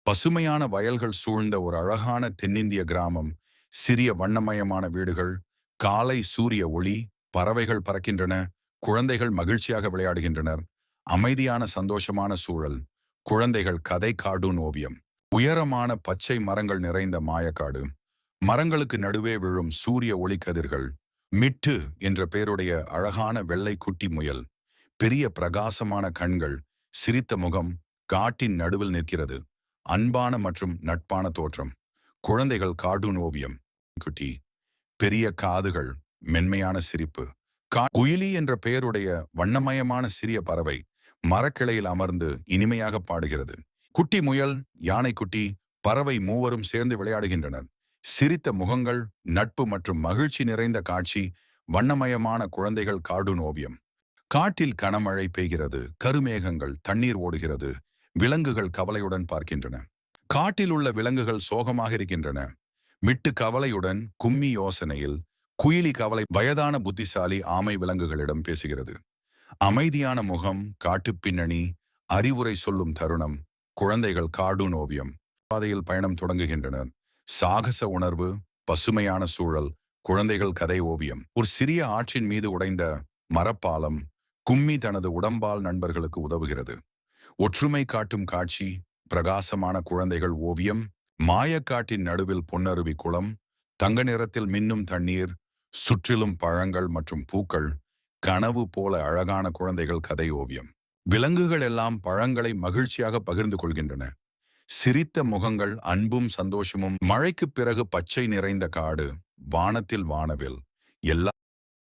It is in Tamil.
பசுமையான வயல்கள் சூழ்ந்த ஒரு அழகான தென்னிந்திய கிராமம். சிறிய வண்ணமயமான வீடுகள், காலை சூரிய ஒளி, பறவைகள் பறக்கின்றன, குழந்தைகள் மகிழ்ச்சியாக விளையாடுகின்றனர். அமைதியான சந்தோஷமான சூழல். குழந்தைகள் கதை கார்ட்டூன் ஓவியம். உயரமான பச்சை மரங்கள் நிறைந்த மாயக்காடு. மரங்களுக்கு நடுவே விழும் சூரிய ஒளிக்கதிர்கள். மிட்டு என்ற பெயருடைய அழகான வெள்ளை குட்டி முயல். பெரிய பிரகாசமான கண்கள், சிரித்த முகம், காட்டின் நடுவில் நிற்கிறது. அன்பான மற்றும் நட்பான தோற்றம். குழந்தைகள் கார்ட்டூன் ஓவியம். குட்டி, பெரிய காதுகள், மென்மையான சிரிப்பு. குயிலி என்ற பெயருடைய வண்ணமயமான சிறிய பறவை மரக்கிளையில் அமர்ந்து இனிமையாக பாடுகிறது. குட்டி முயல், யானைக்குட்டி, பறவை மூவரும் சேர்ந்து விளையாடுகின்றனர். சிரித்த முகங்கள், நட்பு மற்றும் மகிழ்ச்சி நிறைந்த காட்சி. வண்ணமயமான குழந்தைகள் கார்ட்டூன் ஓவியம். காட்டில் கனமழை பெய்கிறது, கருமேகங்கள், தண்ணீர் ஓடுகிறது. விலங்குகள் கவலையுடன் பார்க்கின்றன. காட்டில் உள்ள விலங்குகள் சோகமாக இருக்கின்றன. மிட்டு கவலையுடன், கும்மி யோசனையில். குயிலி கவலை. வயதான புத்திசாலி ஆமை விலங்குகளிடம் பேசுகிறது. அமைதியான முகம், காட்டுப் பின்னணி, அறிவுரை சொல்லும் தருணம். குழந்தைகள் கார்ட்டூன் ஓவியம். பாதையில் பயணம் தொடங்குகின்றனர். சாகச உணர்வு, பசுமையான சூழல். குழந்தைகள் கதை ஓவியம். ஒரு சிறிய ஆற்றின் மீது உடைந்த மரப்பாலம். கும்மி தனது உடம்பால் நண்பர்களுக்கு உதவுகிறது. ஒற்றுமை காட்டும் காட்சி. பிரகாசமான குழந்தைகள் ஓவியம். மாயக்காட்டின் நடுவில் பொன்னருவி குளம். தங்க நிறத்தில் மின்னும் தண்ணீர். சுற்றிலும் பழங்கள் மற்றும் பூக்கள். கனவு போல அழகான குழந்தைகள் கதை ஓவியம். விலங்குகள் எல்லாம் பழங்களை மகிழ்ச்சியாக பகிர்ந்து கொள்கின்றன. சிரித்த முகங்கள், அன்பும் சந்தோஷமும். மழைக்குப் பிறகு பச்சை நிறைந்த காடு. வானத்தில் வானவில். எல்லா